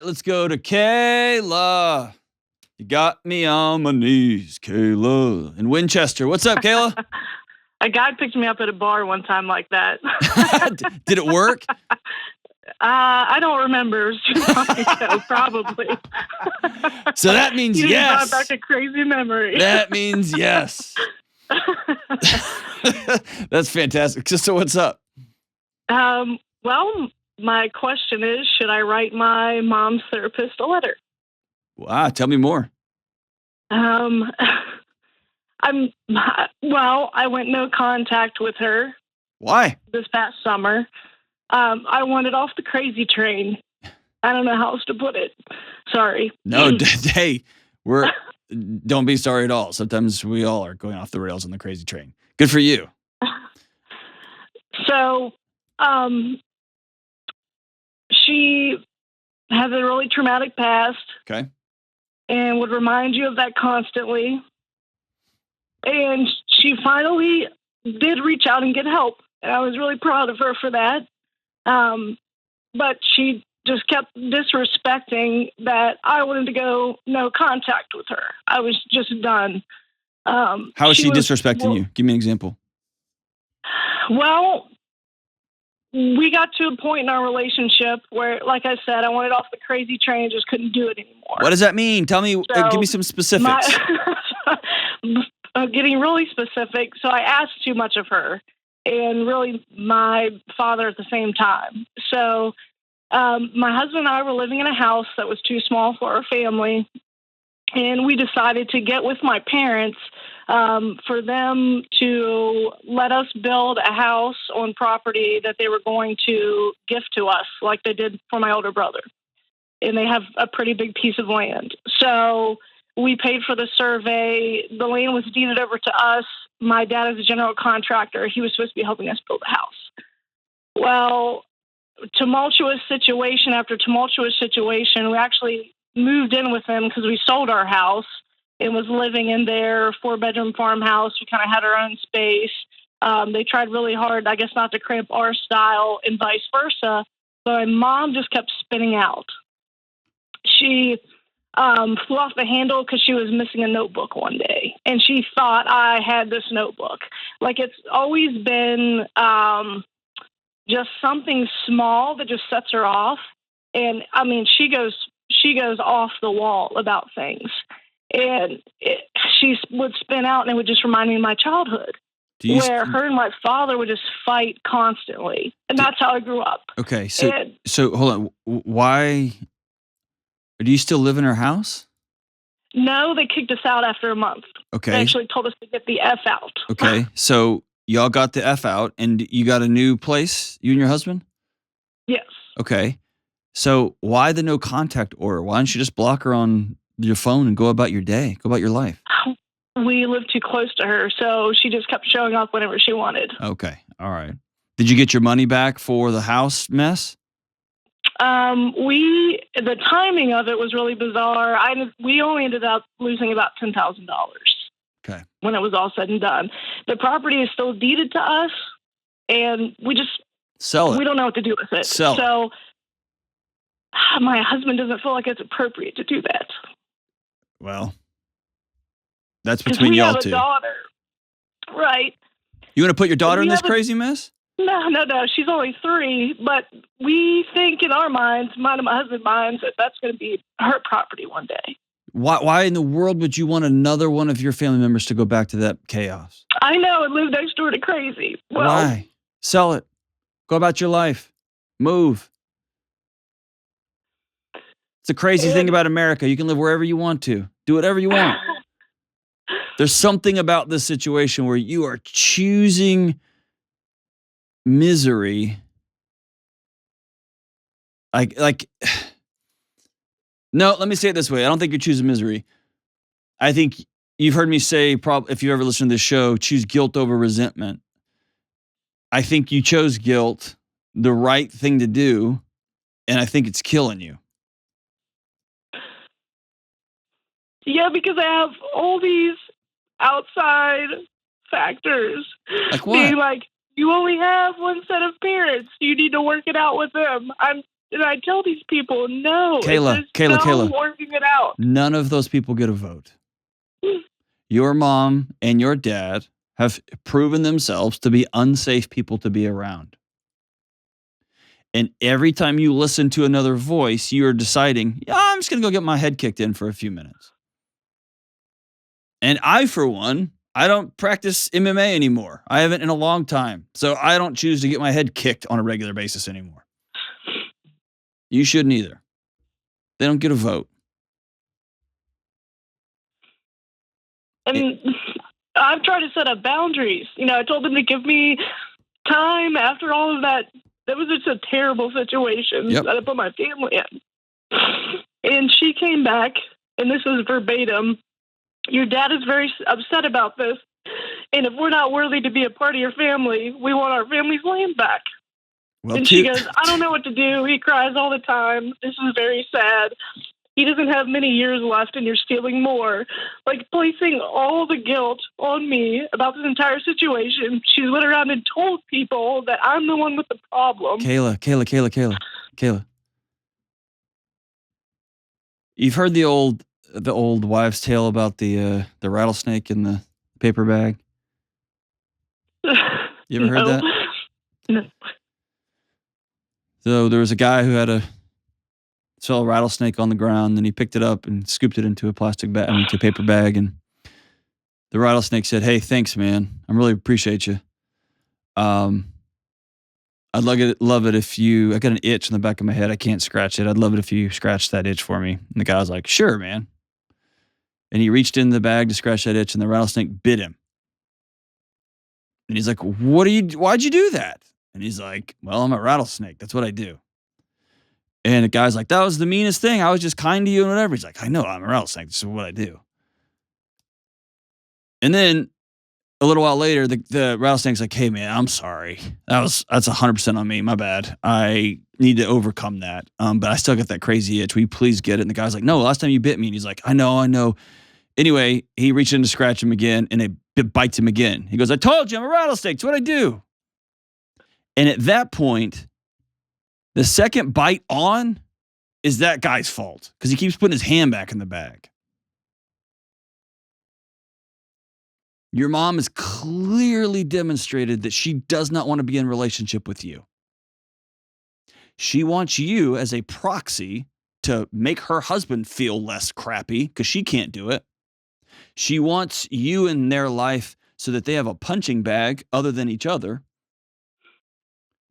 Let's go to Kayla. You got me on my knees, Kayla. In Winchester. What's up, Kayla? A guy picked me up at a bar one time like that. Did it work? I don't remember. It was too long ago, probably. So that means you yes. Brought back a crazy memory. That means yes. That's fantastic. So what's up? Well, my question is, should I write my mom's therapist a letter? Wow, tell me more. I went no contact with her. Why? This past summer. I wanted off the crazy train. I don't know how else to put it. Sorry. No, hey, don't be sorry at all. Sometimes we all are going off the rails on the crazy train. Good for you. So, she has a really traumatic past. Okay. And would remind you of that constantly. And she finally did reach out and get help. And I was really proud of her for that. But she just kept disrespecting that I wanted to go no contact with her. I was just done. How is she disrespecting you? Give me an example. Well, we got to a point in our relationship where, like I said, I wanted off the crazy train and just couldn't do it anymore. What does that mean? Tell me, give me some specifics. Getting really specific. So I asked too much of her and really my father at the same time. So my husband and I were living in a house that was too small for our family. And we decided to get with my parents for them to let us build a house on property that they were going to gift to us, like they did for my older brother. And they have a pretty big piece of land. So we paid for the survey. The land was deeded over to us. My dad is a general contractor. He was supposed to be helping us build a house. Well, tumultuous situation after tumultuous situation, we actually moved in with them because we sold our house and was living in their 4-bedroom farmhouse. We kind of had our own space. They tried really hard, I guess, not to cramp our style and vice versa. But my mom just kept spinning out. She flew off the handle because she was missing a notebook one day. And she thought I had this notebook. Like, it's always been just something small that just sets her off. And, I mean, she goes off the wall about things. And she would spin out, and it would just remind me of my childhood, where her and my father would just fight constantly. And that's how I grew up. Okay, so hold on. Why? Do you still live in her house? No, they kicked us out after a month. Okay. They actually told us to get the F out. Okay, so y'all got the F out, and you got a new place, you and your husband? Yes. Okay. So why the no contact order? Why don't you just block her on your phone and go about your day, go about your life? We lived too close to her, so she just kept showing up whenever she wanted. Okay. All right. Did you get your money back for the house mess? The timing of it was really bizarre. We only ended up losing about $10,000. Okay. When it was all said and done. The property is still deeded to us, and we just sell it. We don't know what to do with it. So my husband doesn't feel like it's appropriate to do that. Well, that's between y'all two. We have a daughter, right? You want to put your daughter in this crazy mess? No. She's only 3, but we think in our minds, mine and my husband's minds, that that's going to be her property one day. Why in the world would you want another one of your family members to go back to that chaos? I know, and live next door to crazy. Well, why? Sell it. Go about your life. Move. It's a crazy thing about America. You can live wherever you want to. Do whatever you want. There's something about this situation where you are choosing misery. No, let me say it this way. I don't think you're choosing misery. I think you've heard me say, if you ever listen to this show, choose guilt over resentment. I think you chose guilt, the right thing to do, and I think it's killing you. Yeah, because I have all these outside factors. Like what? Being like, you only have one set of parents. You need to work it out with them. And I tell these people, no, Kayla, there's Kayla. no working it out. None of those people get a vote. Your mom and your dad have proven themselves to be unsafe people to be around. And every time you listen to another voice, you're deciding, yeah, I'm just going to go get my head kicked in for a few minutes. And I, for one, I don't practice MMA anymore. I haven't in a long time. So I don't choose to get my head kicked on a regular basis anymore. You shouldn't either. They don't get a vote. And I've tried to set up boundaries. I told them to give me time after all of that. That was just a terrible situation that I put my family in. And she came back, and this is verbatim. Your dad is very upset about this. And if we're not worthy to be a part of your family, we want our family's land back. Well, and she goes, I don't know what to do. He cries all the time. This is very sad. He doesn't have many years left, and you're stealing more. Like, placing all the guilt on me about this entire situation. She went around and told people that I'm the one with the problem. Kayla. You've heard the old wives' tale about the rattlesnake in the paper bag? You ever heard that? No. So there was a guy who saw a rattlesnake on the ground, and he picked it up and scooped it into a into a paper bag. And the rattlesnake said, "Hey, thanks, man. I really appreciate you. I'd love it if I got an itch in the back of my head. I can't scratch it. I'd love it if you scratched that itch for me." And the guy was like, "Sure, man." And he reached in the bag to scratch that itch, and the rattlesnake bit him. And he's like, why'd you do that? And he's like, well, I'm a rattlesnake. That's what I do. And the guy's like, that was the meanest thing. I was just kind to you and whatever. He's like, I know, I'm a rattlesnake. This is what I do. And then a little while later, the rattlesnake's like, hey, man, I'm sorry. That's 100% on me. My bad. I need to overcome that. But I still got that crazy itch. Will you please get it? And the guy's like, no, last time you bit me. And he's like, I know. Anyway, he reached in to scratch him again, and it bites him again. He goes, I told you, I'm a rattlesnake. It's what I do. And at that point, the second bite on is that guy's fault because he keeps putting his hand back in the bag. Your mom has clearly demonstrated that she does not want to be in a relationship with you. She wants you as a proxy to make her husband feel less crappy because she can't do it. She wants you in their life so that they have a punching bag other than each other.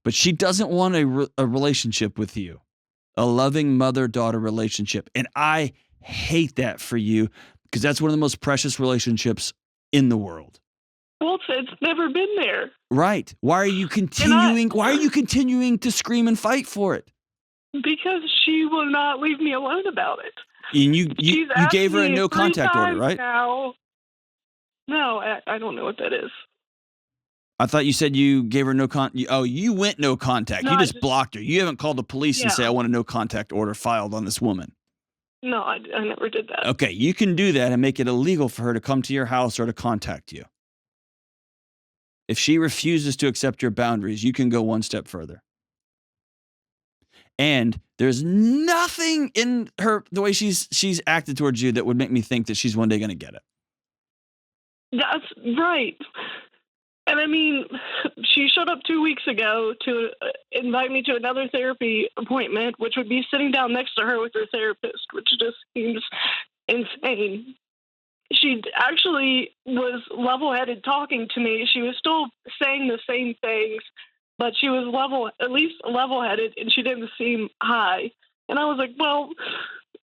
But she doesn't want a relationship with you, a loving mother-daughter relationship. And I hate that for you because that's one of the most precious relationships in the world. Well, it's never been there. Right. Why are you continuing to scream and fight for it? Because she will not leave me alone about it. And you gave her a no contact order, right? Now. No, I don't know what that is. I thought you said you gave her no you went no contact. No, you just blocked her. You haven't called the police and say, I want a no contact order filed on this woman. No, I never did that. Okay, you can do that and make it illegal for her to come to your house or to contact you. If she refuses to accept your boundaries, you can go one step further. And there's nothing in the way she's acted towards you that would make me think that she's one day going to get it. That's right. And I mean, she showed up 2 weeks ago to invite me to another therapy appointment, which would be sitting down next to her with her therapist, which just seems insane. She actually was level-headed talking to me. She was still saying the same things, but she was at least level-headed, and she didn't seem high. And I was like, well,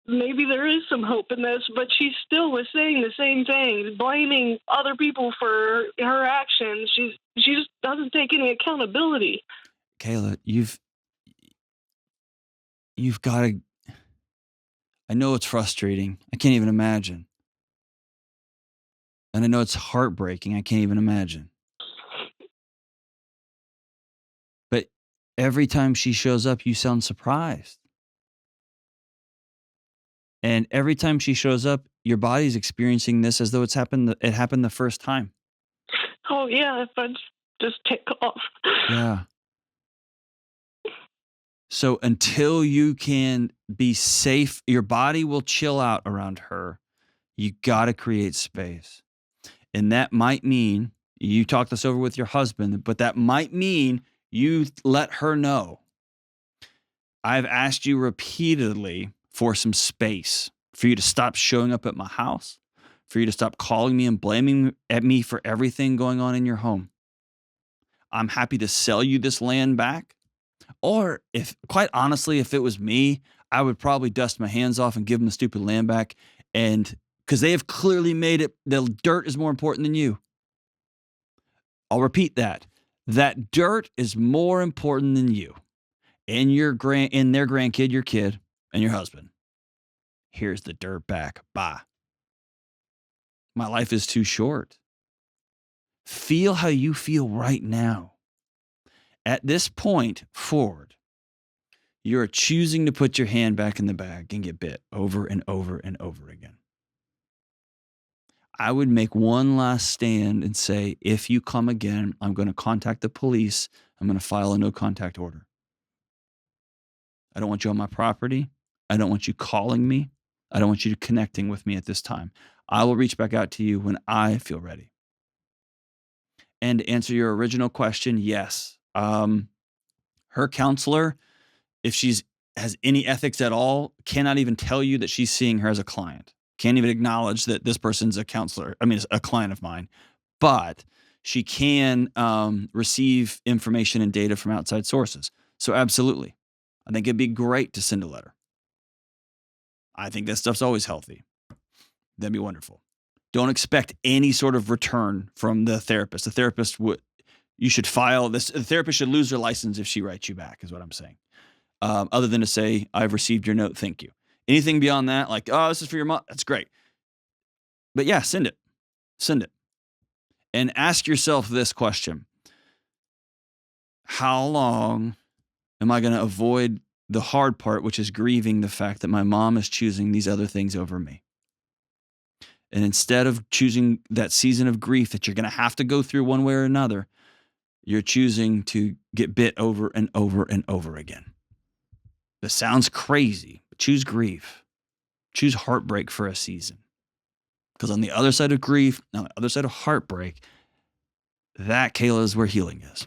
maybe there is some hope in this, but she still was saying the same things, blaming other people for her actions. She just doesn't take any accountability. Kayla, you've got to. I know it's frustrating. I can't even imagine. And I know it's heartbreaking. I can't even imagine. But every time she shows up, you sound surprised. And every time she shows up, your body's experiencing this as though it happened the first time. Oh, yeah, if I just take off. Yeah. So until you can be safe, your body will chill out around her. You got to create space. And that might mean you talk this over with your husband, but that might mean you let her know. I've asked you repeatedly for some space, for you to stop showing up at my house, for you to stop calling me and blaming at me for everything going on in your home. I'm happy to sell you this land back. Or if, quite honestly, if it was me, I would probably dust my hands off and give them the stupid land back. And because they have clearly made it, the dirt is more important than you. I'll repeat that. That dirt is more important than you and and their grandkid, your kid, and your husband. Here's the dirt back. Bye. My life is too short. Feel how you feel right now. At this point forward, you're choosing to put your hand back in the bag and get bit over and over and over again. I would make one last stand and say, if you come again, I'm going to contact the police. I'm going to file a no contact order. I don't want you on my property. I don't want you calling me. I don't want you connecting with me at this time. I will reach back out to you when I feel ready. And to answer your original question, yes. Her counselor, if she's has any ethics at all, cannot even tell you that she's seeing her as a client. Can't even acknowledge that this person's a counselor. I mean, it's a client of mine. But she can receive information and data from outside sources. So absolutely. I think it'd be great to send a letter. I think that stuff's always healthy. That'd be wonderful. Don't expect any sort of return from the therapist. The therapist you should file this. The therapist should lose their license if she writes you back, is what I'm saying. Other than to say, I've received your note, thank you. Anything beyond that, like, oh, this is for your mom, that's great. But yeah, send it. Send it. And ask yourself this question. How long am I going to avoid the hard part, which is grieving the fact that my mom is choosing these other things over me? And instead of choosing that season of grief that you're going to have to go through one way or another, you're choosing to get bit over and over and over again. This sounds crazy, but choose grief. Choose heartbreak for a season. Because on the other side of grief, on the other side of heartbreak, that, Kayla, is where healing is.